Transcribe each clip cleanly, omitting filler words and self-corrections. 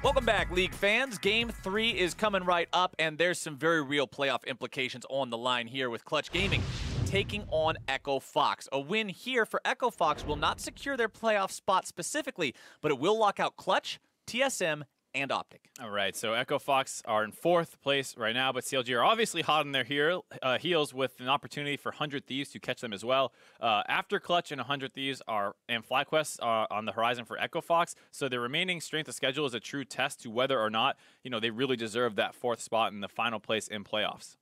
Welcome back, League fans. Game 3 is coming right up, and there's some very real playoff implications on the line here with Clutch Gaming taking on Echo Fox. A win here for Echo Fox will not secure their playoff spot specifically, but it will lock out Clutch, TSM, and Optic. All right, so Echo Fox are in 4th place right now, but CLG are obviously hot on their heels with an opportunity for 100 Thieves to catch them as well. After Clutch and 100 Thieves and FlyQuest are on the horizon for Echo Fox, so the remaining strength of schedule is a true test to whether or not they really deserve that 4th spot in the final place in playoffs.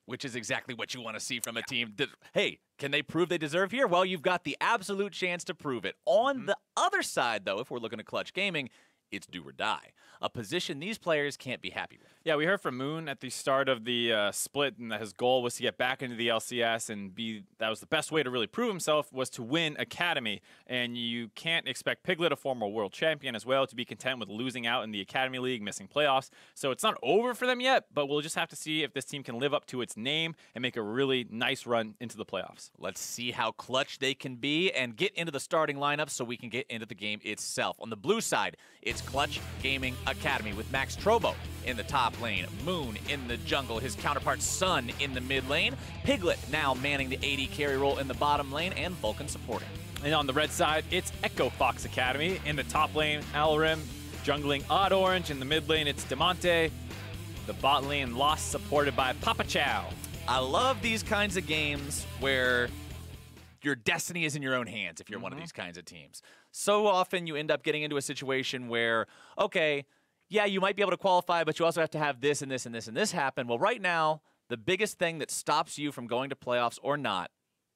Which is exactly what you want to see from a team that, hey, can they prove they deserve here? Well, you've got the absolute chance to prove it. On the other side, though, if we're looking at Clutch Gaming, it's do or die, a position these players can't be happy with. Yeah, we heard from Moon at the start of the split, and that his goal was to get back into the LCS, and that was the best way to really prove himself was to win Academy. And you can't expect Piglet, a former world champion as well, to be content with losing out in the Academy League, missing playoffs. So it's not over for them yet, but we'll just have to see if this team can live up to its name and make a really nice run into the playoffs. Let's see how clutch they can be and get into the starting lineup so we can get into the game itself. On the blue side, it's Clutch Gaming Academy with Max Trobo in the top lane, Moon in the jungle, his counterpart Sun in the mid lane, Piglet now manning the AD carry role in the bottom lane, and Vulcan supporting. And on the red side, it's Echo Fox Academy. In the top lane, Alrim jungling Odd Orange. In the mid lane, it's Demonte. The bot lane, Lost, supported by Papa Chow. I love these kinds of games where your destiny is in your own hands if you're one of these kinds of teams. So often you end up getting into a situation where, okay, yeah, you might be able to qualify, but you also have to have this and this and this and this happen. Well, right now, the biggest thing that stops you from going to playoffs or not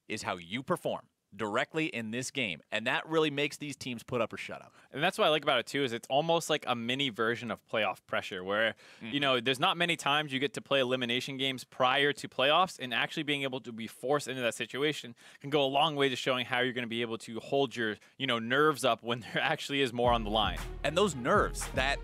is how you perform directly in this game. And that really makes these teams put up or shut up. And that's what I like about it, too, is it's almost like a mini version of playoff pressure where, there's not many times you get to play elimination games prior to playoffs, and actually being able to be forced into that situation can go a long way to showing how you're going to be able to hold your, nerves up when there actually is more on the line. And those nerves, that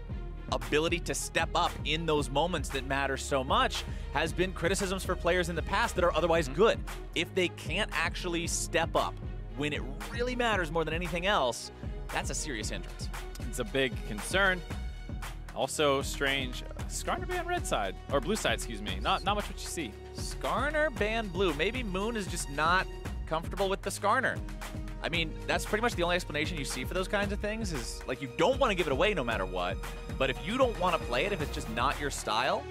ability to step up in those moments that matter so much, has been criticisms for players in the past that are otherwise good. If they can't actually step up when it really matters more than anything else, that's a serious hindrance. It's a big concern. Also strange, Skarner banned red side, or blue side, excuse me. Not much what you see. Skarner banned blue. Maybe Moon is just not comfortable with the Skarner. I mean, that's pretty much the only explanation you see for those kinds of things is, like, you don't want to give it away no matter what, but if you don't want to play it, if it's just not your style,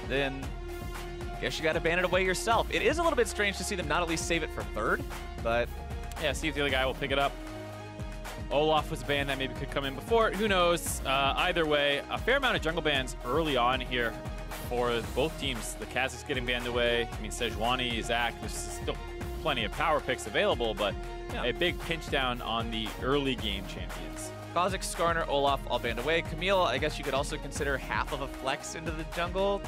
then I guess you got to ban it away yourself. It is a little bit strange to see them not at least save it for third, but yeah, see if the other guy will pick it up. Olaf was a ban that maybe could come in before it. Who knows? Either way, a fair amount of jungle bans early on here for both teams. The Kazakhs getting banned away. I mean, Sejuani, Zach, there's still plenty of power picks available, but a big pinch down on the early game champions. Kha'Zix, Skarner, Olaf all banned away. Camille, I guess you could also consider half of a flex into the jungle.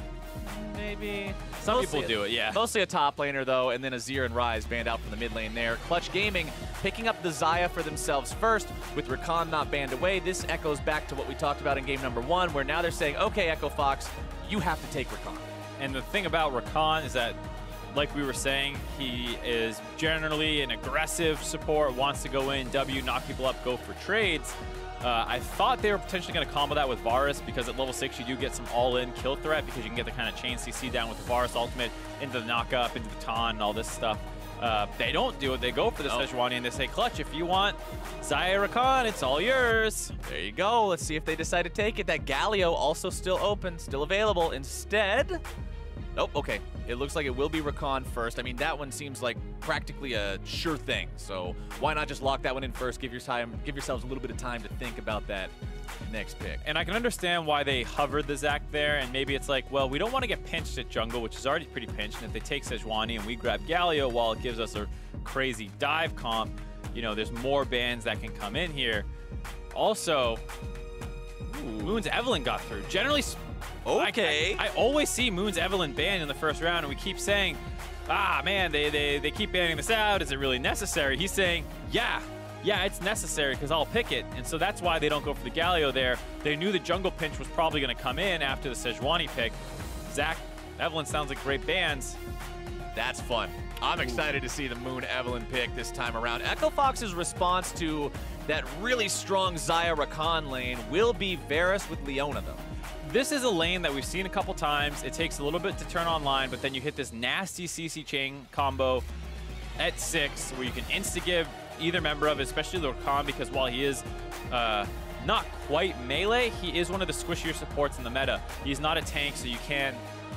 Maybe. Some people do it, yeah. Mostly a top laner, though, and then Azir and Ryze banned out from the mid lane there. Clutch Gaming picking up the Xayah for themselves first, with Rakan not banned away. This echoes back to what we talked about in game number 1, where now they're saying, okay, Echo Fox, you have to take Rakan. And the thing about Rakan is that, like we were saying, he is generally an aggressive support, wants to go in, W, knock people up, go for trades. I thought they were potentially going to combo that with Varus, because at level 6 you do get some all-in kill threat, because you can get the kind of chain CC down with the Varus ultimate into the knock-up, into the taunt, and all this stuff. They don't do it. They go for the Sejuani, and they say, Clutch, if you want Xayah Rakan, it's all yours. There you go. Let's see if they decide to take it. That Galio also still open, still available. Instead, nope, okay. It looks like it will be Rakan first. I mean, that one seems like practically a sure thing. So why not just lock that one in first? Give yourselves a little bit of time to think about that next pick. And I can understand why they hovered the Zac there, and maybe it's like, well, we don't want to get pinched at jungle, which is already pretty pinched, and if they take Sejuani and we grab Galio while it gives us a crazy dive comp, there's more bans that can come in here. Also, Moon's Evelynn got through. Generally, okay. I always see Moon's Evelynn banned in the first round, and we keep saying, man, they keep banning this out. Is it really necessary? He's saying, yeah, it's necessary because I'll pick it. And so that's why they don't go for the Galio there. They knew the jungle pinch was probably going to come in after the Sejuani pick. Zach, Evelynn sounds like great bans. That's fun. I'm excited to see the Moon Evelynn pick this time around. Echo Fox's response to that really strong Xayah Rakan lane will be Varus with Leona, though. This is a lane that we've seen a couple times. It takes a little bit to turn online, but then you hit this nasty CC chain combo at 6 where you can insta-give either member of it, especially Rakan, because while he is not quite melee, he is one of the squishier supports in the meta. He's not a tank, so you can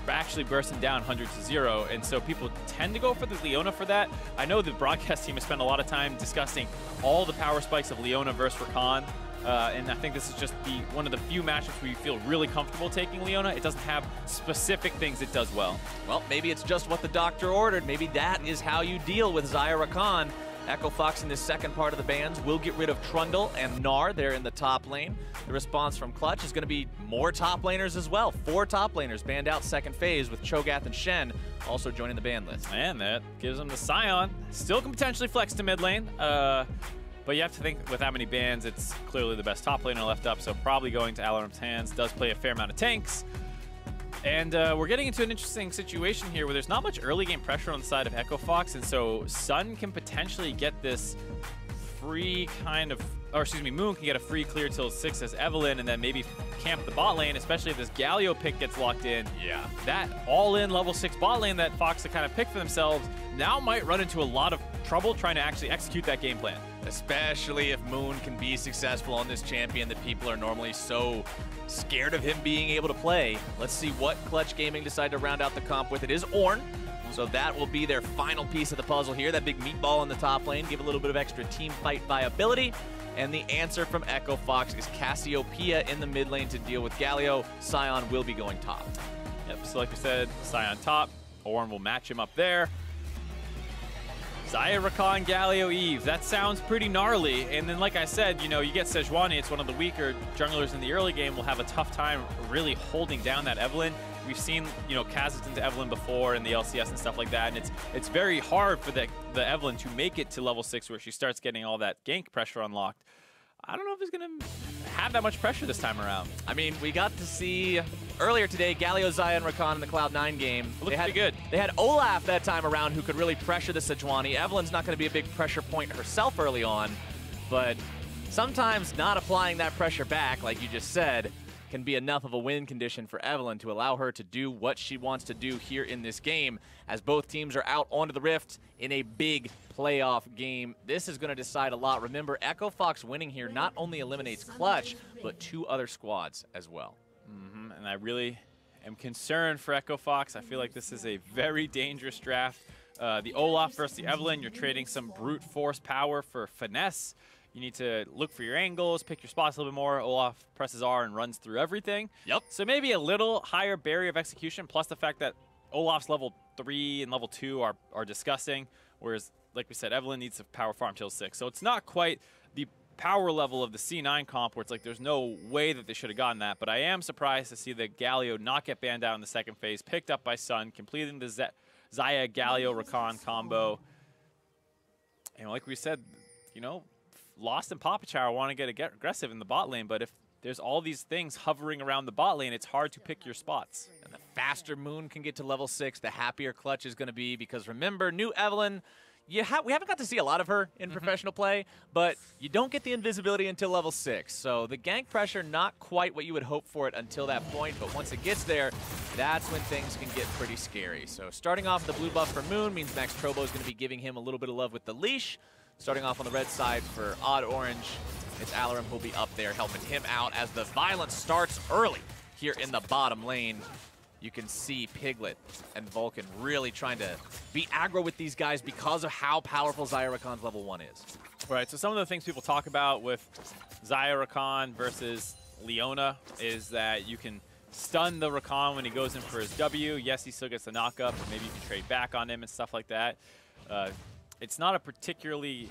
actually burst him down 100 to 0, and so people tend to go for the Leona for that. I know the broadcast team has spent a lot of time discussing all the power spikes of Leona versus Rakan, and I think this is just one of the few matchups where you feel really comfortable taking Leona. It doesn't have specific things it does well. Well, maybe it's just what the doctor ordered. Maybe that is how you deal with Xayah Rakan. Echo Fox in this second part of the bans will get rid of Trundle and Gnar there in the top lane. The response from Clutch is going to be more top laners as well. 4 top laners banned out second phase, with Cho'Gath and Shen also joining the ban list. And that gives them the Sion. Still can potentially flex to mid lane. But you have to think with how many bans, it's clearly the best top laner left up, so probably going to Alaram's hands. Does play a fair amount of tanks. And we're getting into an interesting situation here where there's not much early game pressure on the side of Echo Fox, and so Sun can potentially get this free kind of, or excuse me, Moon can get a free clear till 6 as Evelynn, and then maybe camp the bot lane, especially if this Galio pick gets locked in. Yeah. That all-in level 6 bot lane that Fox had kind of picked for themselves now might run into a lot of trouble trying to actually execute that game plan. Especially if Moon can be successful on this champion that people are normally so scared of him being able to play. Let's see what Clutch Gaming decide to round out the comp with. It is Ornn, so that will be their final piece of the puzzle here. That big meatball in the top lane, give a little bit of extra team fight viability. And the answer from Echo Fox is Cassiopeia in the mid lane to deal with Galio. Sion will be going top. Yep, so like we said, Sion top. Ornn will match him up there. Xayah Rakan, Galio, Eve. That sounds pretty gnarly. And then, like I said, you know, you get Sejuani. It's one of the weaker junglers in the early game. Will have a tough time really holding down that Evelynn. We've seen, you know, Kha'Zix into Evelynn before in the LCS and stuff like that. And it's very hard for the Evelynn to make it to level 6 where she starts getting all that gank pressure unlocked. I don't know if he's going to have that much pressure this time around. I mean, we got to see earlier today Galio, Xayah, and Rakan in the Cloud9 game. It looked pretty good. They had Olaf that time around who could really pressure the Sejuani. Evelynn's not going to be a big pressure point herself early on, but sometimes not applying that pressure back, like you just said, can be enough of a win condition for Evelynn to allow her to do what she wants to do here in this game, as both teams are out onto the Rift in a big playoff game. This is going to decide a lot. Remember, Echo Fox winning here not only eliminates Clutch, but 2 other squads as well. And I really am concerned for Echo Fox. I feel like this is a very dangerous draft. The Olaf versus the Evelynn, you're trading some brute force power for finesse. You need to look for your angles, pick your spots a little bit more. Olaf presses R and runs through everything. Yep. So maybe a little higher barrier of execution, plus the fact that Olaf's level 3 and level 2 are disgusting, whereas, like we said, Evelynn needs to power farm till 6. So it's not quite the power level of the C9 comp where it's like there's no way that they should have gotten that, but I am surprised to see the Galio not get banned out in the second phase, picked up by Sun, completing the Xayah, Galio, Rakan combo. And like we said, you know, Lost and Papachar want to get aggressive in the bot lane, but if there's all these things hovering around the bot lane, it's hard to pick your spots. And the faster Moon can get to level 6, the happier Clutch is going to be, because remember, new Evelynn, we haven't got to see a lot of her in professional play, but you don't get the invisibility until level 6. So the gank pressure, not quite what you would hope for it until that point, but once it gets there, that's when things can get pretty scary. So starting off with the blue buff for Moon means Max Trobo is going to be giving him a little bit of love with the leash. Starting off on the red side for Odd Orange, it's Alaram who'll be up there helping him out as the violence starts early here in the bottom lane. You can see Piglet and Vulcan really trying to be aggro with these guys because of how powerful Xayah Rakan's level 1 is. Right, so some of the things people talk about with Xayah Rakan versus Leona is that you can stun the Rakan when he goes in for his W. Yes, he still gets the knockup, but maybe you can trade back on him and stuff like that. It's not a particularly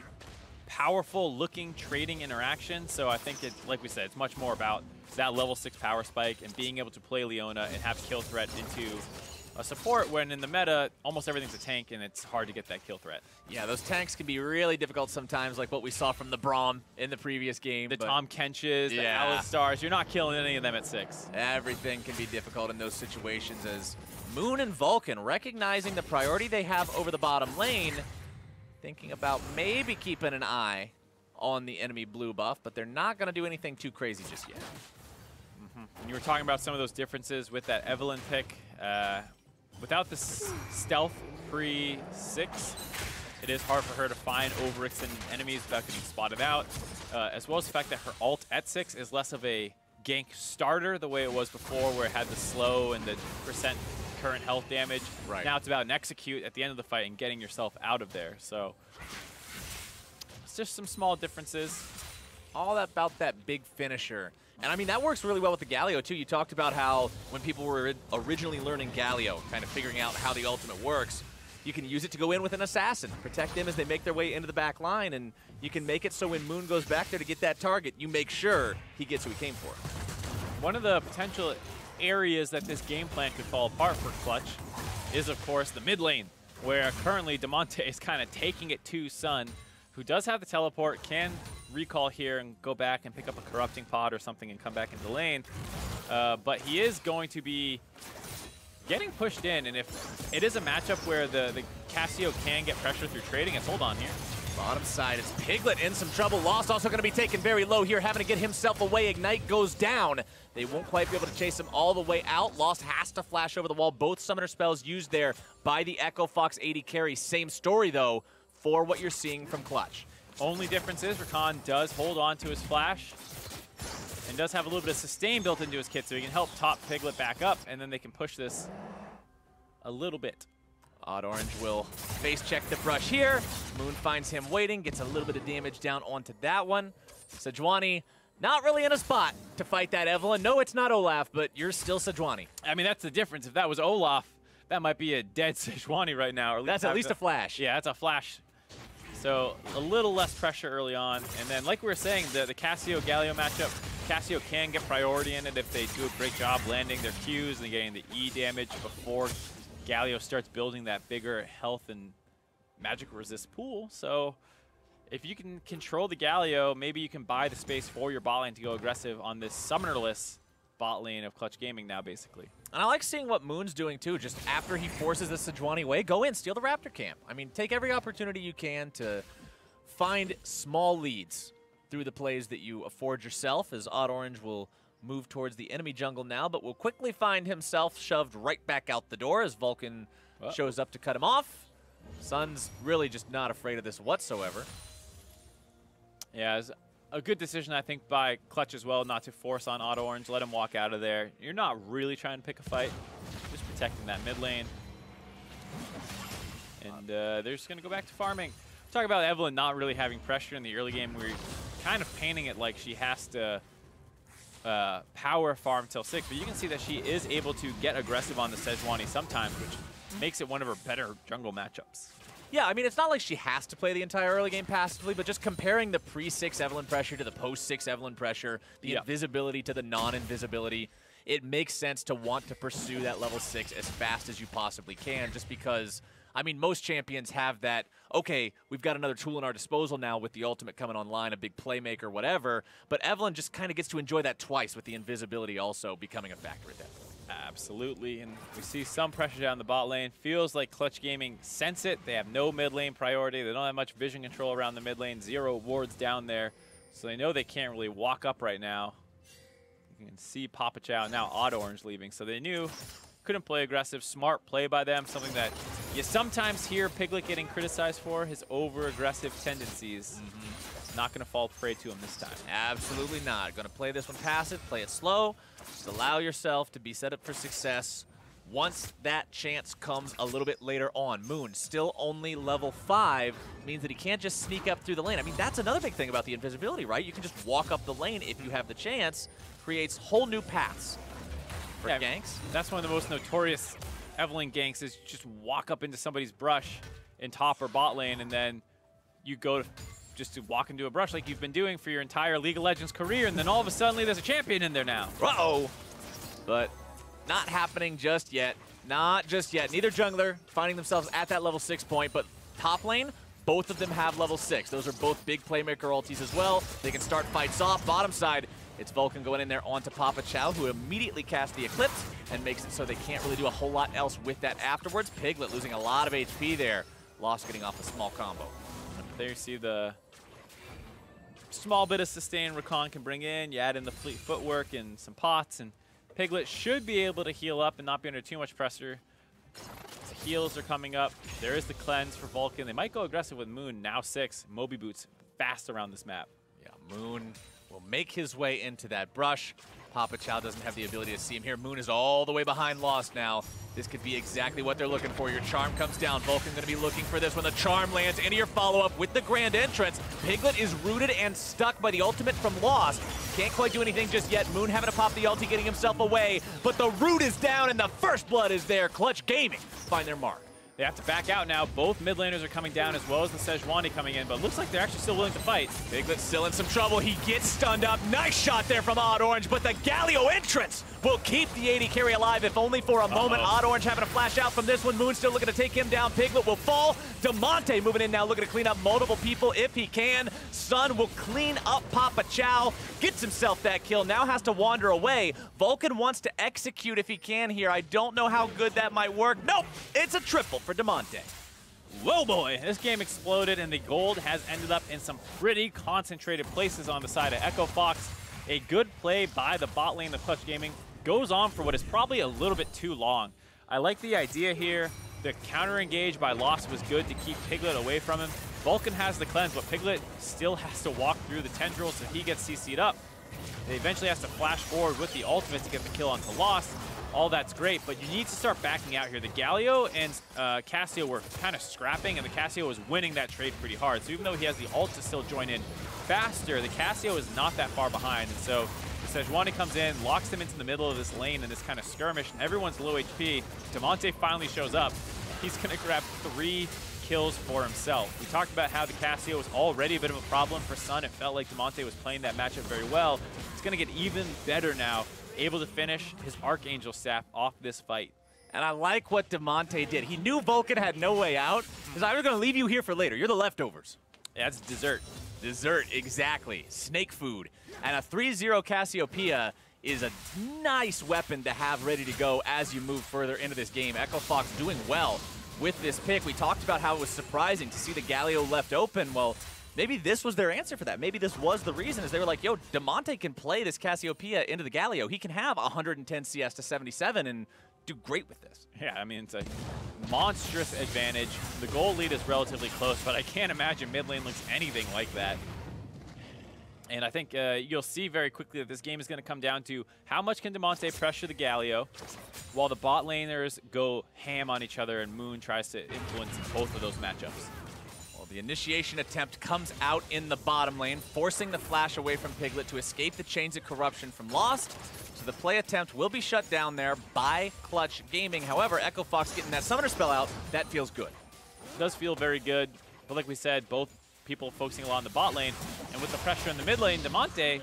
powerful looking trading interaction, so I think like we said, it's much more about that level 6 power spike and being able to play Leona and have kill threat into a support, when in the meta, almost everything's a tank and it's hard to get that kill threat. Yeah, those tanks can be really difficult sometimes, like what we saw from the Braum in the previous game. The Tom Kenches, the Alistars, you're not killing any of them at 6. Everything can be difficult in those situations, as Moon and Vulcan recognizing the priority they have over the bottom lane, thinking about maybe keeping an eye on the enemy blue buff, but they're not going to do anything too crazy just yet. And you were talking about some of those differences with that Evelynn pick. Without the stealth pre-6, it is hard for her to find overextended enemies without getting spotted out, as well as the fact that her ult at 6 is less of a gank starter the way it was before, where it had the slow and the percent current health damage. Right. Now it's about an execute at the end of the fight and getting yourself out of there. So it's just some small differences. All that about that big finisher. And I mean, that works really well with the Galio too. You talked about how when people were originally learning Galio, kind of figuring out how the ultimate works, you can use it to go in with an assassin, protect them as they make their way into the back line, and you can make it so when Moon goes back there to get that target, you make sure he gets who he came for. One of the potential areas that this game plan could fall apart for Clutch is, of course, the mid lane, where currently Damonte is kind of taking it to Sun, who does have the teleport, can recall here and go back and pick up a corrupting pod or something and come back into the lane. But he is going to be getting pushed in, and if it is a matchup where the Cassio can get pressure through trading, it's hold on here. Bottom side, it's Piglet in some trouble. Lost also going to be taken very low here, having to get himself away. Ignite goes down. They won't quite be able to chase him all the way out. Lost has to flash over the wall. Both summoner spells used there by the Echo Fox 80 carry. Same story, though, for what you're seeing from Clutch. Only difference is Rakan does hold on to his flash and does have a little bit of sustain built into his kit, so he can help top Piglet back up, and then they can push this a little bit. Odd Orange will face check the brush here. Moon finds him waiting, gets a little bit of damage down onto that one. Sejuani not really in a spot to fight that Evelynn. No, it's not Olaf, but you're still Sejuani. I mean, that's the difference. If that was Olaf, that might be a dead Sejuani right now. Or that's at least a flash. Yeah, that's a flash. So a little less pressure early on. And then, like we were saying, the Cassio-Galio matchup, Cassio can get priority in it if they do a great job landing their Qs and getting the E damage before Galio starts building that bigger health and magic resist pool. So if you can control the Galio, maybe you can buy the space for your bot lane to go aggressive on this summonerless bot lane of Clutch Gaming now, basically. And I like seeing what Moon's doing, too. Just after he forces the Sejuani away, go in, steal the Raptor camp. I mean, take every opportunity you can to find small leads through the plays that you afford yourself, as Odd Orange will move towards the enemy jungle now, but will quickly find himself shoved right back out the door as Vulcan shows up to cut him off. Sun's really just not afraid of this whatsoever. Yeah, it's a good decision, I think, by Clutch as well, not to force on Odd Orange, let him walk out of there. You're not really trying to pick a fight, just protecting that mid lane. And they're just going to go back to farming. Talk about Evelynn not really having pressure in the early game. We're kind of painting it like she has to power farm till 6, but you can see that she is able to get aggressive on the Sejuani sometimes, which makes it one of her better jungle matchups. Yeah, I mean, it's not like she has to play the entire early game passively, but just comparing the pre-6 Evelynn pressure to the post-6 Evelynn pressure, the invisibility to the non-invisibility, it makes sense to want to pursue that level 6 as fast as you possibly can, just because, I mean, most champions have that, okay, we've got another tool in our disposal now with the ultimate coming online, a big playmaker, whatever, but Evelynn just kind of gets to enjoy that twice with the invisibility also becoming a factor at that point. Absolutely, and we see some pressure down the bot lane. Feels like Clutch Gaming sense it. They have no mid lane priority. They don't have much vision control around the mid lane. 0 wards down there, so they know they can't really walk up right now. You can see Papa Chow, now Odd Orange leaving, so they knew couldn't play aggressive. Smart play by them, something that you sometimes hear Piglet getting criticized for, his over-aggressive tendencies. Not going to fall prey to him this time. Absolutely not. Going to play this one passive, play it slow. Just allow yourself to be set up for success once that chance comes a little bit later on. Moon, still only level 5, means that he can't just sneak up through the lane. I mean, that's another big thing about the invisibility, right? You can just walk up the lane if you have the chance. Creates whole new paths for ganks. That's one of the most notorious Evelynn ganks, is just walk up into somebody's brush in top or bot lane, and then you go to just to walk into a brush like you've been doing for your entire League of Legends career, and then all of a sudden there's a champion in there now. Uh-oh. But not happening just yet. Not just yet. Neither jungler finding themselves at that level 6 point, but top lane, both of them have level 6. Those are both big playmaker ultis as well. They can start fights off. Bottom side, It's Vulcan going in there onto Papa Chow, who immediately casts the Eclipse and makes it so they can't really do a whole lot else with that afterwards. Piglet losing a lot of HP there. Lost getting off a small combo. There you see the small bit of sustain Rakan can bring in. You add in the fleet footwork and some pots, and Piglet should be able to heal up and not be under too much pressure. The heals are coming up. There is the cleanse for Vulcan. They might go aggressive with Moon, now 6. Moby Boots fast around this map. Yeah, Moon will make his way into that brush. Papa Chow doesn't have the ability to see him here. Moon is all the way behind Lost now. This could be exactly what they're looking for. Your charm comes down. Vulcan going to be looking for this when the charm lands into your follow-up with the grand entrance. Piglet is rooted and stuck by the ultimate from Lost. Can't quite do anything just yet. Moon having to pop the ulti, getting himself away. But the root is down and the first blood is there. Clutch Gaming find their mark. They have to back out now. Both mid laners are coming down as well as the Sejuani coming in, but looks like they're actually still willing to fight. Piglet's still in some trouble. He gets stunned up. Nice shot there from Odd Orange, but the Galio entrance will keep the AD carry alive, if only for a moment. Odd Orange having to flash out from this one. Moon still looking to take him down. Piglet will fall. Damonte moving in now, looking to clean up multiple people if he can. Sun will clean up Papa Chow. Gets himself that kill. Now has to wander away. Vulcan wants to execute if he can here. I don't know how good that might work. Nope, it's a triple for Damonte. Whoa, boy, this game exploded, and the gold has ended up in some pretty concentrated places on the side of Echo Fox. A good play by the bot lane of Clutch Gaming goes on for what is probably a little bit too long. I like the idea here. The counter engage by Lost was good to keep Piglet away from him. Vulcan has the cleanse, but Piglet still has to walk through the tendrils, so he gets CC'd up. They eventually has to flash forward with the ultimate to get the kill onto Lost. All that's great, but you need to start backing out here. The Galio and Cassio were kind of scrapping, and the Cassio was winning that trade pretty hard. So even though he has the ult to still join in faster, the Cassio is not that far behind. And so the Sejuani comes in, locks them into the middle of this lane in this kind of skirmish, and everyone's low HP. Damonte finally shows up. He's going to grab 3 kills for himself. We talked about how the Cassio was already a bit of a problem for Sun. It felt like Damonte was playing that matchup very well. It's going to get even better now, able to finish his Archangel staff off this fight. And I like what Damonte did. He knew Vulcan had no way out. He's like, we're going to leave you here for later. You're the leftovers. Yeah, it's dessert. Dessert, exactly. Snake food. And a 3-0 Cassiopeia is a nice weapon to have ready to go as you move further into this game. Echo Fox doing well with this pick. We talked about how it was surprising to see the Galio left open. Well, maybe this was their answer for that. Maybe this was the reason, is they were like, yo, Damonte can play this Cassiopeia into the Galio. He can have 110 CS to 77 and do great with this. Yeah, I mean, it's a monstrous advantage. The goal lead is relatively close, but I can't imagine mid lane looks anything like that. And I think you'll see very quickly that this game is going to come down to how much can Damonte pressure the Galio while the bot laners go ham on each other and Moon tries to influence both of those matchups. Well, the initiation attempt comes out in the bottom lane, forcing the flash away from Piglet to escape the chains of corruption from Lost. So the play attempt will be shut down there by Clutch Gaming. However, Echo Fox getting that summoner spell out, that feels good. It does feel very good, but like we said, both people focusing a lot on the bot lane, and with the pressure in the mid lane, Damonte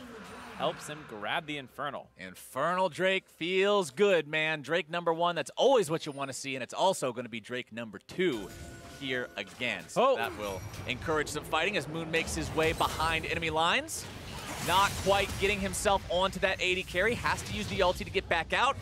helps him grab the Infernal. Infernal Drake feels good, man. Drake #1, that's always what you want to see, and it's also going to be Drake #2 here again. So that will encourage some fighting as Moon makes his way behind enemy lines. Not quite getting himself onto that AD carry. Has to use the ulti to get back out.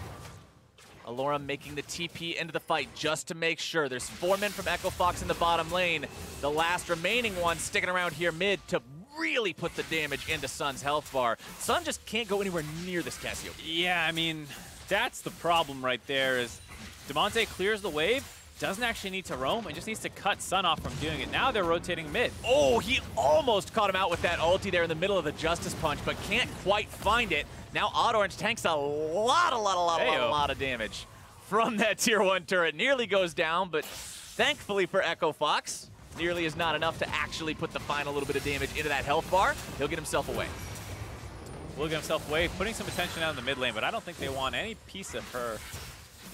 Alora making the TP into the fight just to make sure. There's 4 men from Echo Fox in the bottom lane. The last remaining one sticking around here mid to really put the damage into Sun's health bar. Sun just can't go anywhere near this Cassio. Yeah, I mean, that's the problem right there is Damonte clears the wave, doesn't actually need to roam, and just needs to cut Sun off from doing it. Now they're rotating mid. Oh, he almost caught him out with that ulti there in the middle of the Justice Punch, but can't quite find it. Now Odd Orange tanks a lot of damage from that tier 1 turret. Nearly goes down, but thankfully for Echo Fox, nearly is not enough to actually put the final little bit of damage into that health bar. He'll get himself away. Will get himself away, putting some attention out in the mid lane, but I don't think they want any piece of her.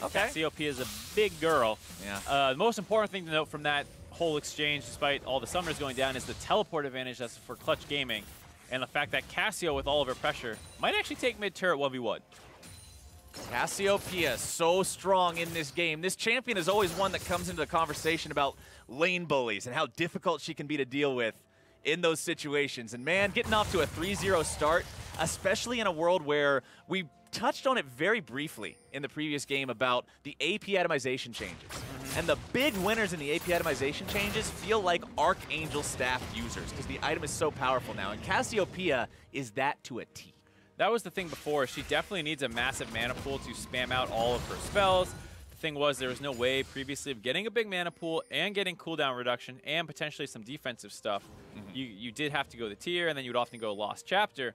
Okay. Cassiopeia is a big girl. Yeah. The most important thing to note from that whole exchange, despite all the summoners going down, is the teleport advantage that's for Clutch Gaming. And the fact that Cassio, with all of her pressure, might actually take mid-turret 1v1. Cassiopeia, so strong in this game. This champion is always one that comes into the conversation about lane bullies and how difficult she can be to deal with in those situations. And man, getting off to a 3-0 start especially in a world where we touched on it very briefly in the previous game about the AP atomization changes. And the big winners in the AP atomization changes feel like Archangel staff users because the item is so powerful now. And Cassiopeia is that to a T. That was the thing before. She definitely needs a massive mana pool to spam out all of her spells. The thing was, there was no way previously of getting a big mana pool and getting cooldown reduction and potentially some defensive stuff. You did have to go the tier, and then you would often go Lost Chapter.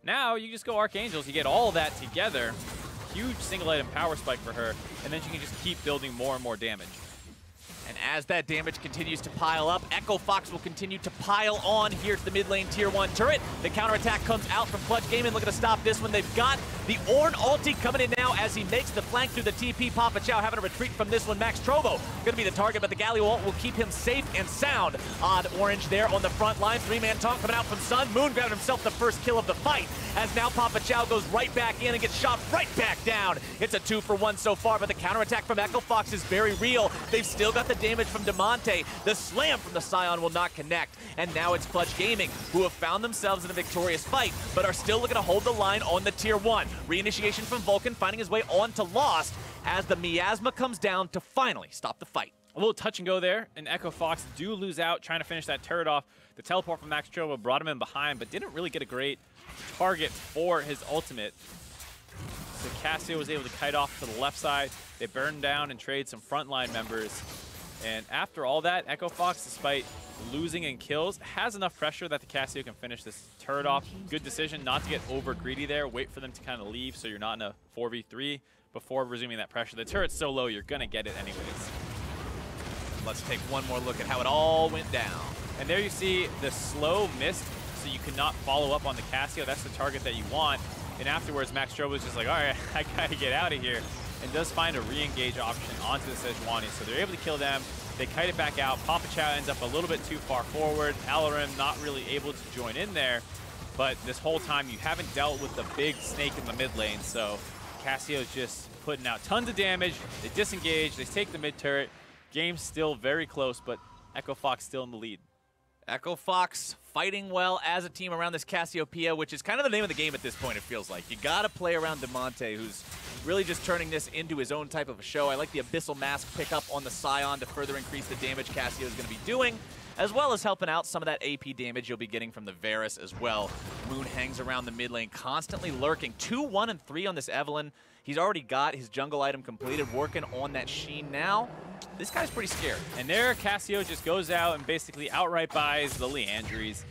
Now you just go Archangels, you get all that together. Huge single item power spike for her, and then she can just keep building more and more damage. And as that damage continues to pile up, Echo Fox will continue to pile on here to the mid lane tier 1 turret. The counterattack comes out from Clutch Gaming, looking to stop this one. They've got the Ornn ulti coming in now as he makes the flank through the TP. Papa Chow having to retreat from this one. Max Trovo going to be the target, but the Galio ult will keep him safe and sound. Odd Orange there on the front line. 3-man taunt coming out from Sun. Moon grabbing himself the first kill of the fight, as now Papa Chow goes right back in and gets shot right back down. It's a 2-for-1 so far, but the counterattack from Echo Fox is very real. They've still got the damage from Damonte. The slam from the Scion will not connect. And now it's Clutch Gaming, who have found themselves in a victorious fight, but are still looking to hold the line on the tier 1. Reinitiation from Vulcan, finding his way on to Lost, as the Miasma comes down to finally stop the fight. A little touch and go there, and Echo Fox do lose out trying to finish that turret off. The teleport from Max Trovo brought him in behind, but didn't really get a great target for his ultimate. So Cassio was able to kite off to the left side. They burned down and trade some frontline members. And after all that, Echo Fox, despite losing in kills, has enough pressure that the Cassio can finish this turret off. Good decision not to get over greedy there. Wait for them to kind of leave so you're not in a 4v3 before resuming that pressure. The turret's so low, you're going to get it anyways. Let's take one more look at how it all went down. And there you see the slow mist, so you cannot follow up on the Cassio. That's the target that you want. And afterwards, Max Trovo was just like, all right, I gotta get out of here. And does find a re-engage option onto the Sejuani. So they're able to kill them. They kite it back out. Papa Chow ends up a little bit too far forward. Alarim not really able to join in there. But this whole time, you haven't dealt with the big snake in the mid lane. So Cassio's just putting out tons of damage. They disengage. They take the mid turret. Game's still very close, but Echo Fox still in the lead. Echo Fox fighting well as a team around this Cassiopeia, which is kind of the name of the game at this point, it feels like. You got to play around Damonte, who's really just turning this into his own type of a show. I like the Abyssal Mask pickup on the Scion to further increase the damage Cassio is going to be doing, as well as helping out some of that AP damage you'll be getting from the Varus as well. Moon hangs around the mid lane, constantly lurking. 2, 1, and 3 on this Evelynn. He's already got his jungle item completed, working on that Sheen now. This guy's pretty scared. And there, Cassio just goes out and basically outright buys the Liandry's.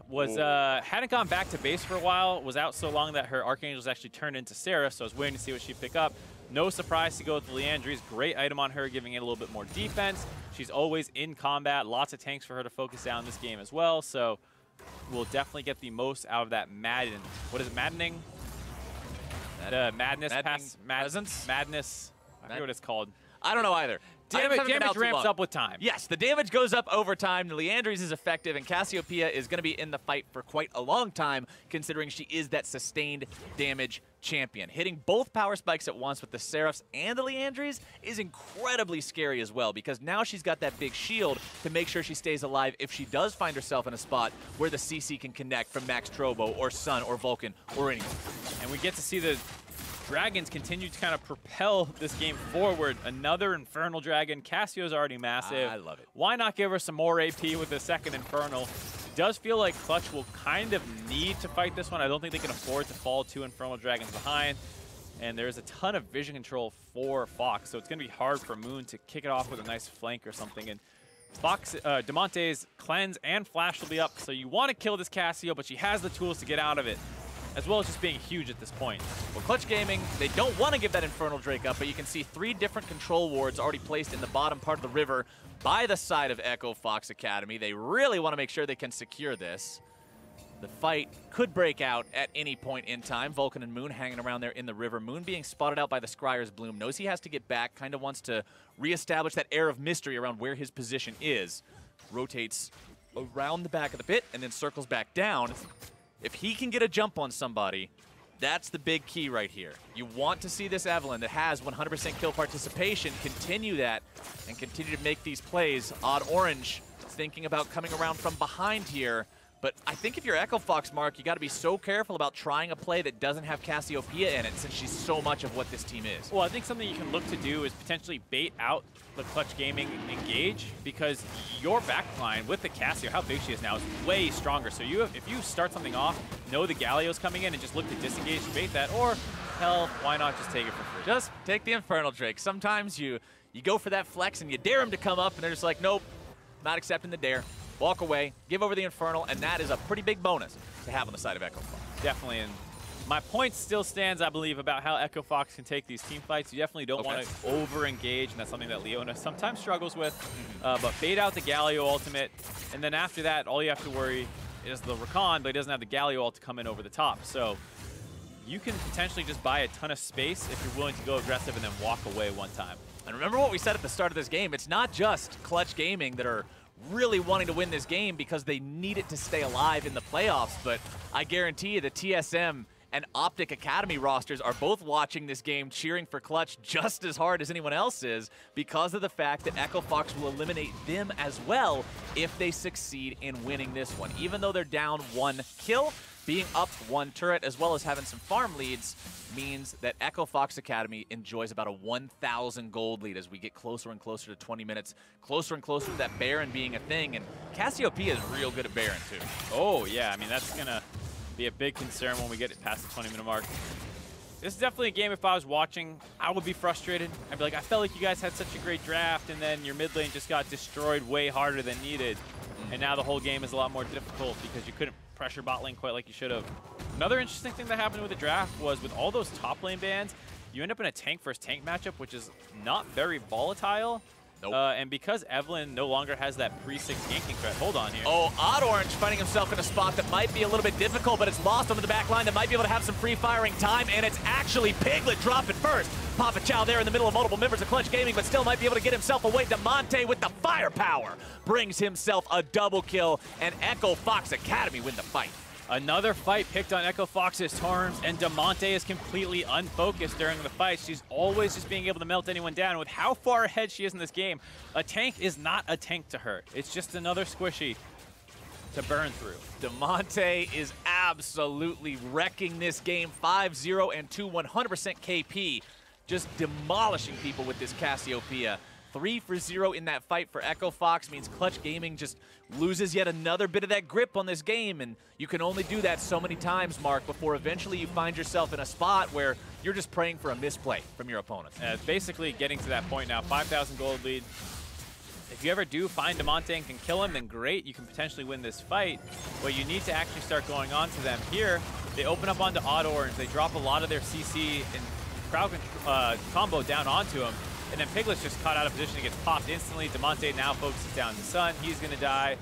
Hadn't gone back to base for a while, was out so long that her Archangels actually turned into Seraph, so I was waiting to see what she'd pick up. No surprise to go with the Liandry's. Great item on her, giving it a little bit more defense. She's always in combat. Lots of tanks for her to focus down this game as well, so we'll definitely get the most out of that Madden. What is it, maddening? Madness presence? Madness. I forget what it's called. I don't know either. Damage ramps up with time. Yes, the damage goes up over time. The Liandry's is effective, and Cassiopeia is going to be in the fight for quite a long time, considering she is that sustained damage champion. Hitting both power spikes at once with the Seraphs and the Liandry's is incredibly scary as well, because now she's got that big shield to make sure she stays alive if she does find herself in a spot where the CC can connect from Max Trovo or Sun or Vulcan or anyone. And we get to see the Dragons continue to kind of propel this game forward. Another Infernal Dragon. Cassio's already massive. I love it. Why not give her some more AP with the second Infernal? Does feel like Clutch will kind of need to fight this one. I don't think they can afford to fall 2 Infernal Dragons behind. And there's a ton of vision control for Fox, so it's going to be hard for Moon to kick it off with a nice flank or something. And Fox, Damonte's Cleanse and Flash will be up, so you want to kill this Cassio, but she has the tools to get out of it, as well as just being huge at this point. Well, Clutch Gaming, they don't want to give that Infernal Drake up, but you can see 3 different control wards already placed in the bottom part of the river by the side of Echo Fox Academy. They really want to make sure they can secure this. The fight could break out at any point in time. Vulcan and Moon hanging around there in the river. Moon being spotted out by the Scryer's Bloom. Knows he has to get back, kind of wants to reestablish that air of mystery around where his position is. Rotates around the back of the pit and then circles back down. If he can get a jump on somebody, that's the big key right here. You want to see this Evelynn that has 100% kill participation continue that and continue to make these plays. Odd Orange thinking about coming around from behind here, But I think if you're Echo Fox, Mark, you got to be so careful about trying a play that doesn't have Cassiopeia in it, since she's so much of what this team is. Well, I think something you can look to do is potentially bait out the Clutch Gaming engage, because your backline with the Cassio, how big she is now, is way stronger. So if you start something off, know the Galio's coming in, and just look to disengage to bait that, or hell, why not just take it for free? Just take the Infernal Drake. Sometimes you go for that flex and you dare them to come up, and they're just like, nope, not accepting the dare. Walk away, give over the Infernal, and that is a pretty big bonus to have on the side of Echo Fox. Definitely, and my point still stands, I believe, about how Echo Fox can take these team fights. You definitely don't want to over-engage, and that's something that Leona sometimes struggles with. But bait out the Galio ultimate, and then after that, all you have to worry is the Rakan, but he doesn't have the Galio ult to come in over the top. So you can potentially just buy a ton of space if you're willing to go aggressive and then walk away one time. And remember what we said at the start of this game, it's not just Clutch Gaming that are really wanting to win this game because they need it to stay alive in the playoffs, but I guarantee you the TSM and Optic Academy rosters are both watching this game, cheering for Clutch just as hard as anyone else is, because of the fact that Echo Fox will eliminate them as well if they succeed in winning this one. Even though they're down 1 kill, being up 1 turret as well as having some farm leads means that Echo Fox Academy enjoys about a 1,000 gold lead as we get closer and closer to 20 minutes, closer and closer to that Baron being a thing, and Cassiopeia is real good at Baron too. Oh yeah, I mean that's gonna be a big concern when we get it past the 20-minute mark. This is definitely a game, if I was watching, I would be frustrated. I'd be like, I felt like you guys had such a great draft, and then your mid lane just got destroyed way harder than needed. And now the whole game is a lot more difficult because you couldn't pressure bot lane quite like you should have. Another interesting thing that happened with the draft was with all those top lane bans, you end up in a tank versus tank matchup, which is not very volatile. Nope. And because Evelynn no longer has that pre-6 ganking threat, hold on here. Oh, Oddorange finding himself in a spot that might be a little bit difficult, but it's lost onto the back line that might be able to have some free firing time, and it's actually Piglet dropping first. Papa Chow there in the middle of multiple members of Clutch Gaming, but still might be able to get himself away. Damonte with the firepower brings himself a double kill, and Echo Fox Academy win the fight. Another fight picked on Echo Fox's terms, and Damonte is completely unfocused during the fight. She's always just being able to melt anyone down. With how far ahead she is in this game, a tank is not a tank to her. It's just another squishy to burn through. Damonte is absolutely wrecking this game. 5-0 and 2 100% KP. Just demolishing people with this Cassiopeia. 3 for 0 in that fight for Echo Fox means Clutch Gaming just loses yet another bit of that grip on this game, and you can only do that so many times, Mark, before eventually you find yourself in a spot where you're just praying for a misplay from your opponent. It's basically getting to that point now. 5,000 gold lead. If you ever do find Damonte and can kill him, then great, you can potentially win this fight. But you need to actually start going on to them. Here, they open up onto Oddorange. They drop a lot of their CC and crowd combo down onto him. And then Piglet's just caught out of position and gets popped instantly. Damonte now focuses down the Sun. He's going to die.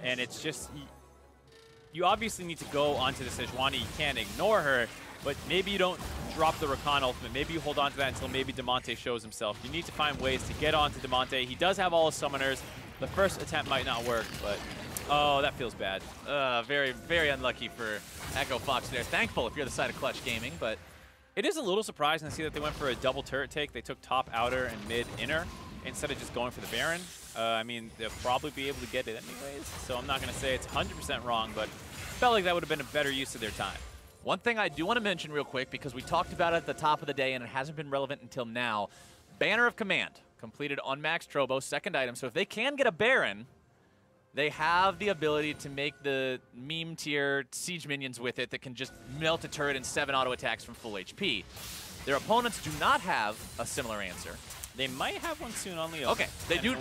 And it's just, you obviously need to go onto the Sejuani. You can't ignore her, but maybe you don't drop the Rakan ultimate. Maybe you hold on to that until maybe Damonte shows himself. You need to find ways to get onto Damonte. He does have all his summoners. The first attempt might not work, but oh, that feels bad. Very, very unlucky for Echo Fox there. Thankful if you're the side of Clutch Gaming, but it is a little surprising to see that they went for a double turret take. They took top outer and mid inner instead of just going for the Baron. I mean, they'll probably be able to get it anyways, so I'm not going to say it's 100% wrong, but felt like that would have been a better use of their time. One thing I do want to mention real quick, because we talked about it at the top of the day and it hasn't been relevant until now, Banner of Command completed on Max Trobo, second item. So if they can get a Baron, they have the ability to make the meme tier siege minions with it that can just melt a turret in 7 auto attacks from full HP. Their opponents do not have a similar answer. They might have one soon on Leo. Okay, they do.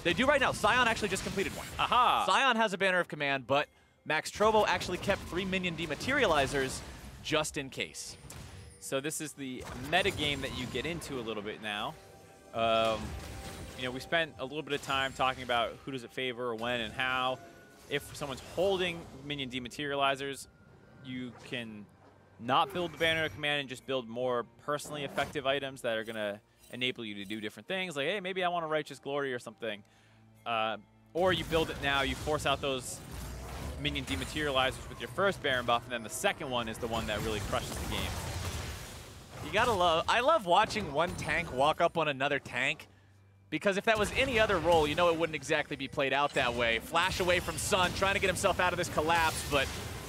They do right now. Sion actually just completed one. Aha! Sion has a Banner of Command, but Max Trobo actually kept 3 minion dematerializers just in case. So this is the meta game that you get into a little bit now. You know, we spent a little bit of time talking about who does it favor, when and how. If someone's holding minion dematerializers, you can not build the Banner of Command and just build more personally effective items that are going to enable you to do different things. Like, hey, maybe I want a Righteous Glory or something. Or you build it now, you force out those minion dematerializers with your first Baron buff, and then the second one is the one that really crushes the game. You gotta love, I love watching one tank walk up on another tank, Because if that was any other role, you know it wouldn't exactly be played out that way. Flash away from Sun, trying to get himself out of this collapse, but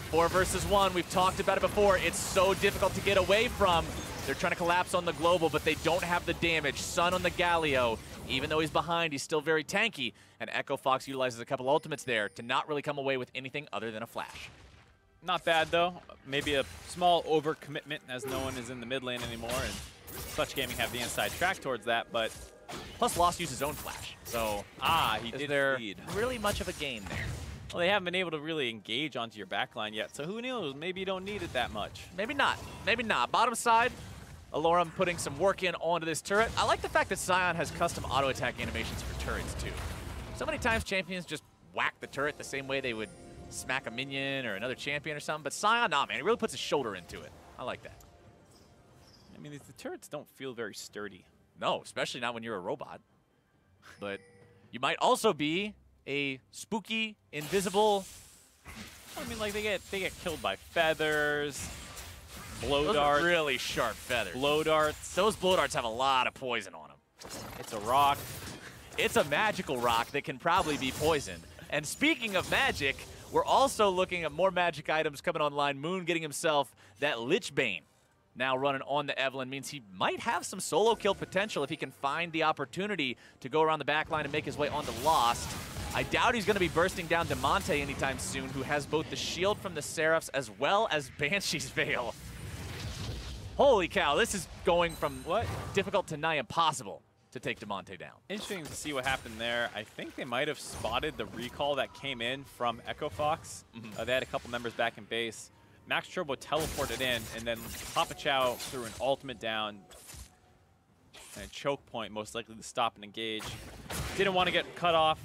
4 versus 1, we've talked about it before. It's so difficult to get away from. They're trying to collapse on the global, but they don't have the damage. Sun on the Galio, even though he's behind, he's still very tanky. And Echo Fox utilizes a couple ultimates there to not really come away with anything other than a flash. Not bad, though. Maybe a small overcommitment as no one is in the mid lane anymore, and Clutch Gaming have the inside track towards that, but... Plus, Lost used his own flash, so... he is did there lead. really much of a gain there? Well, they haven't been able to really engage onto your backline yet, so who knows? Maybe you don't need it that much. Maybe not. Maybe not. Bottom side, Alorum putting some work in onto this turret. I like the fact that Sion has custom auto attack animations for turrets too. So many times champions just whack the turret the same way they would smack a minion or another champion or something, but Sion, nah man, he really puts his shoulder into it. I like that. I mean, the turrets don't feel very sturdy. No, especially not when you're a robot. But you might also be a spooky, invisible... I mean, like, they get killed by feathers, blow Those darts. are really sharp feathers. Blow darts. Those blow darts have a lot of poison on them. It's a rock. It's a magical rock that can probably be poisoned. And speaking of magic, we're also looking at more magic items coming online. Moon getting himself that Lich Bane now running on the Evelynn means he might have some solo kill potential if he can find the opportunity to go around the back line and make his way onto Lost. I doubt he's going to be bursting down Damonte anytime soon, who has both the shield from the Seraphs as well as Banshee's Veil. Holy cow, this is going from difficult to nigh impossible to take Damonte down. Interesting to see what happened there. I think they might have spotted the recall that came in from Echo Fox. They had a couple members back in base. Max Turbo teleported in, and then Papa Chow threw an ultimate down and a choke point, most likely to stop and engage. Didn't want to get cut off.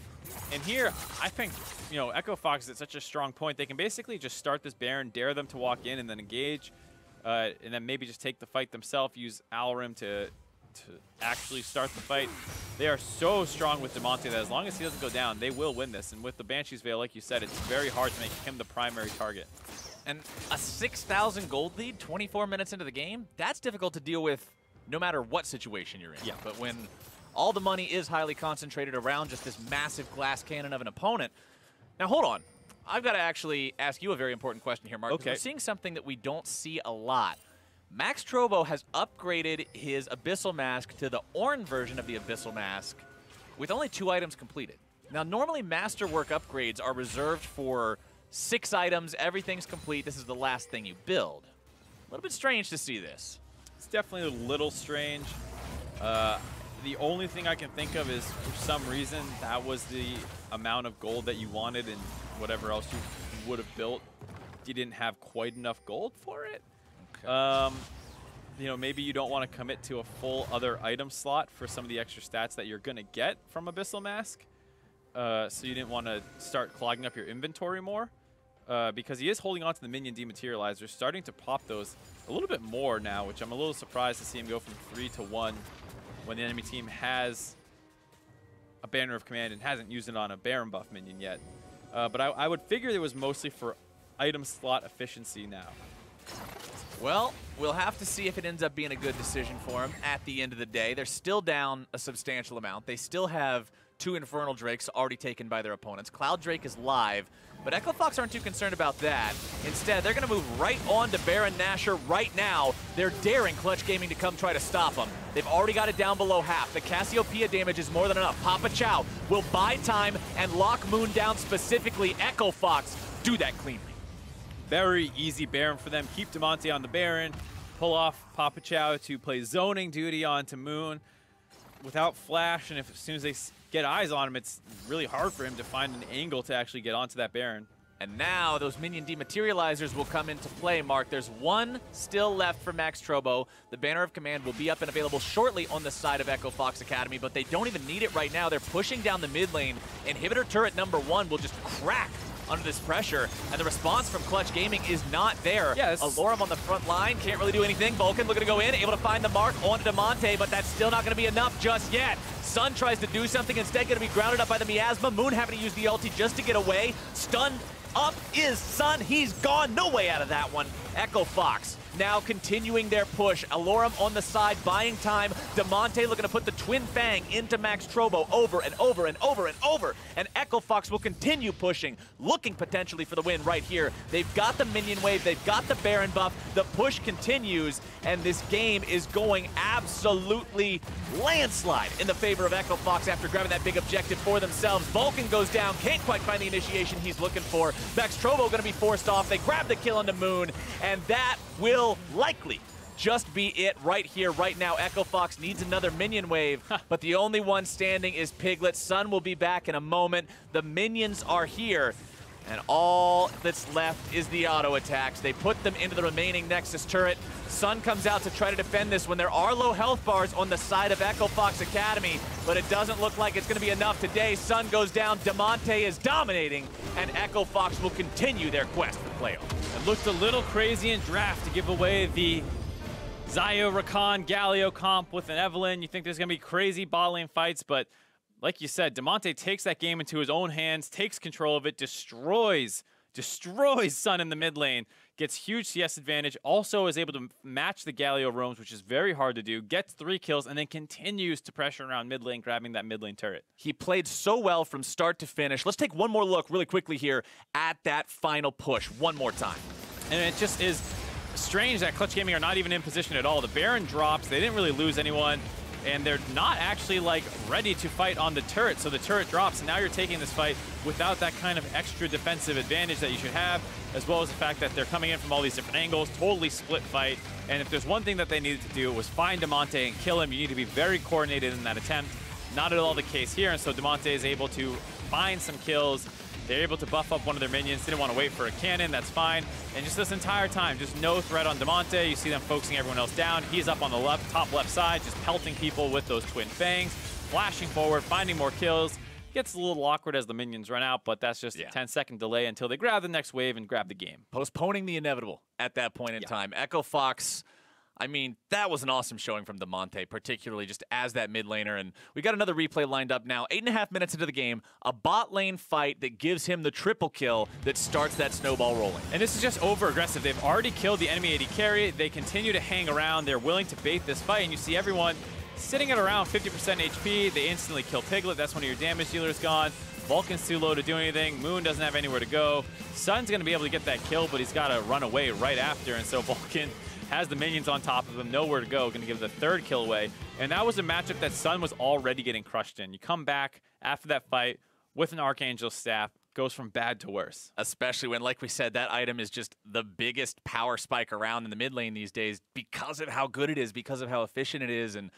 And here, I think, you know, Echo Fox is at such a strong point. They can basically just start this Baron, dare them to walk in, and then engage, and then maybe just take the fight themselves, use Alrim to actually start the fight. They are so strong with Damonte that as long as he doesn't go down, they will win this. And with the Banshee's Veil, like you said, it's very hard to make him the primary target. And a 6,000 gold lead 24 minutes into the game, that's difficult to deal with no matter what situation you're in. Yeah. But when all the money is highly concentrated around just this massive glass cannon of an opponent. Now, hold on. I've got to actually ask you a very important question here, Mark. Okay. We're seeing something that we don't see a lot. Max Trobo has upgraded his Abyssal Mask to the Ornn version of the Abyssal Mask with only 2 items completed. Now, normally Masterwork upgrades are reserved for 6 items, everything's complete, this is the last thing you build. A little bit strange to see this. It's definitely a little strange. The only thing I can think of is, for some reason, that was the amount of gold that you wanted, and whatever else you would have built, you didn't have quite enough gold for it. Okay. You know, maybe you don't want to commit to a full other item slot for some of the extra stats that you're going to get from Abyssal Mask. So you didn't want to start clogging up your inventory more. Because he is holding on to the minion dematerializer, starting to pop those a little bit more now, which I'm a little surprised to see him go from 3 to 1 when the enemy team has a Banner of Command and hasn't used it on a Baron buff minion yet. But I would figure it was mostly for item slot efficiency now. Well, we'll have to see if it ends up being a good decision for him at the end of the day. They're still down a substantial amount. They still have 2 Infernal Drakes already taken by their opponents. Cloud Drake is live, but Echo Fox aren't too concerned about that. Instead, they're going to move right on to Baron Nashor right now. They're daring Clutch Gaming to come try to stop them. They've already got it down below half. The Cassiopeia damage is more than enough. Papa Chow will buy time and lock Moon down specifically. Echo Fox do that cleanly. Very easy Baron for them. Keep Damonte on the Baron. Pull off Papa Chow to play zoning duty onto Moon without flash, and as soon as they get eyes on him, it's really hard for him to find an angle to actually get onto that Baron. And now those minion dematerializers will come into play, Mark. There's 1 still left for Max Trobo. The Banner of Command will be up and available shortly on the side of Echo Fox Academy, but they don't even need it right now. They're pushing down the mid lane. Inhibitor turret number 1 will just crack under this pressure, and the response from Clutch Gaming is not there. Yes. Alorum on the front line, can't really do anything. Vulcan looking to go in, able to find the mark on Damonte, but that's still not going to be enough just yet. Sun tries to do something, instead going to be grounded up by the Miasma. Moon having to use the ulti just to get away. Stunned up is Sun, he's gone, no way out of that one. Echo Fox now continuing their push. Alorum on the side, buying time. Damonte looking to put the Twin Fang into Max Trobo over and over and over and over. And Echo Fox will continue pushing, looking potentially for the win right here. They've got the minion wave, they've got the Baron buff. The push continues, and this game is going absolutely landslide in the favor of Echo Fox after grabbing that big objective for themselves. Vulcan goes down, can't quite find the initiation he's looking for. Max Trovo going to be forced off. They grab the kill on the Moon, and that will likely just be it right here, right now. Echo Fox needs another minion wave, but the only one standing is Piglet. Sun will be back in a moment. The minions are here, and all that's left is the auto attacks. They put them into the remaining Nexus turret. Sun comes out to try to defend this when there are low health bars on the side of Echo Fox Academy, but it doesn't look like it's going to be enough today. Sun goes down, Damonte is dominating, and Echo Fox will continue their quest for playoff. It looked a little crazy in draft to give away the Xayah, Rakan, Galio comp with an Evelynn. You think there's going to be crazy bot lane fights, but like you said, Damonte takes that game into his own hands, takes control of it, destroys Sun in the mid lane, gets huge CS advantage, also is able to match the Galio roams, which is very hard to do, gets 3 kills, and then continues to pressure around mid lane, grabbing that mid lane turret. He played so well from start to finish. Let's take one more look really quickly here at that final push one more time. And it just is strange that Clutch Gaming are not even in position at all. The Baron drops, they didn't really lose anyone, and they're not actually like ready to fight on the turret, so the turret drops, and now you're taking this fight without that kind of extra defensive advantage that you should have, as well as the fact that they're coming in from all these different angles, totally split fight. And if there's one thing that they needed to do, it was find Damonte and kill him. You need to be very coordinated in that attempt. Not at all the case here, and so Damonte is able to find some kills. They're able to buff up one of their minions. Didn't want to wait for a cannon, that's fine. And just this entire time, just no threat on Damonte. You see them focusing everyone else down. He's up on the top left side, just pelting people with those Twin Fangs, flashing forward, finding more kills. Gets a little awkward as the minions run out, but that's just a 10-second delay until they grab the next wave and grab the game. Postponing the inevitable at that point in time. Echo Fox, I mean, that was an awesome showing from Damonte, particularly just as that mid laner. And we got another replay lined up now. 8.5 minutes into the game, a bot lane fight that gives him the triple kill that starts that snowball rolling. And this is just over-aggressive. They've already killed the enemy AD carry. They continue to hang around. They're willing to bait this fight, and you see everyone sitting at around 50% HP. They instantly kill Piglet. That's one of your damage dealers gone. Vulcan's too low to do anything. Moon doesn't have anywhere to go. Sun's going to be able to get that kill, but he's got to run away right after, and so Vulcan has the minions on top of him, nowhere to go, going to give the 3rd kill away. And that was a matchup that Sun was already getting crushed in. You come back after that fight with an Archangel staff, goes from bad to worse. Especially when, like we said, that item is just the biggest power spike around in the mid lane these days because of how good it is, because of how efficient it is. And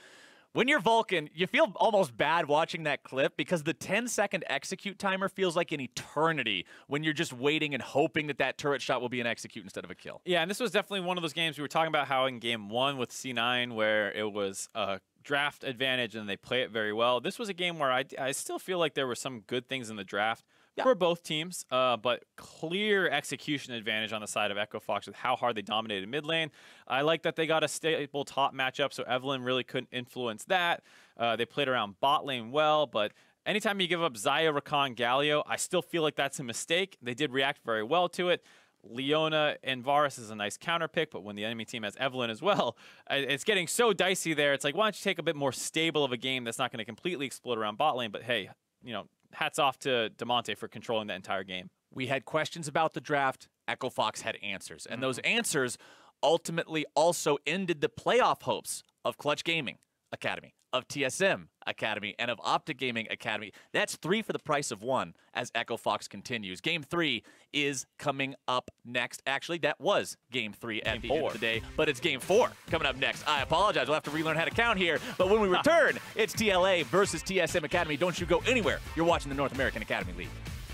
when you're Vulcan, you feel almost bad watching that clip because the 10-second execute timer feels like an eternity when you're just waiting and hoping that that turret shot will be an execute instead of a kill. Yeah, and this was definitely one of those games we were talking about how in game 1 with C9 where it was a draft advantage and they play it very well. This was a game where I still feel like there were some good things in the draft for both teams, but clear execution advantage on the side of Echo Fox with how hard they dominated mid lane. I like that they got a stable top matchup, so Evelynn really couldn't influence that. They played around bot lane well, but anytime you give up Xayah, Rakan, Galio, I still feel like that's a mistake. They did react very well to it. Leona and Varus is a nice counter pick, but when the enemy team has Evelynn as well, it's getting so dicey there. It's like, why don't you take a bit more stable of a game that's not going to completely explode around bot lane, but hey, you know, hats off to Damonte for controlling that entire game. We had questions about the draft. Echo Fox had answers. And those answers ultimately also ended the playoff hopes of Clutch Gaming Academy, of TSM Academy, and of Optic Gaming Academy. That's 3 for the price of 1 as Echo Fox continues. Game 3 is coming up next. Actually, that was Game 3 at the end of the day, but it's Game 4 coming up next. I apologize. We'll have to relearn how to count here, but when we return, it's TLA versus TSM Academy. Don't you go anywhere. You're watching the North American Academy League.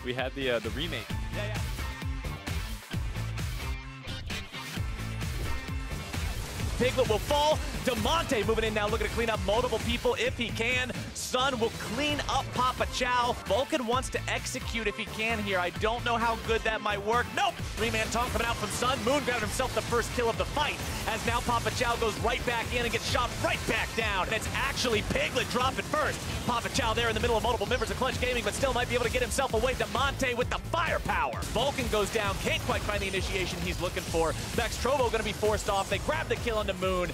We had the remake. Piglet will fall. Damonte moving in now, looking to clean up multiple people if he can. Sun will clean up Papa Chow. Vulcan wants to execute if he can here. I don't know how good that might work. Nope! Three-man taunt coming out from Sun. Moon grabbed himself the first kill of the fight, as now Papa Chow goes right back in and gets shot right back down. And it's actually Piglet dropping first. Papa Chow there in the middle of multiple members of Clutch Gaming, but still might be able to get himself away. Damonte with the firepower. Vulcan goes down, can't quite find the initiation he's looking for. Vex Trovo gonna be forced off. They grab the kill onto Moon.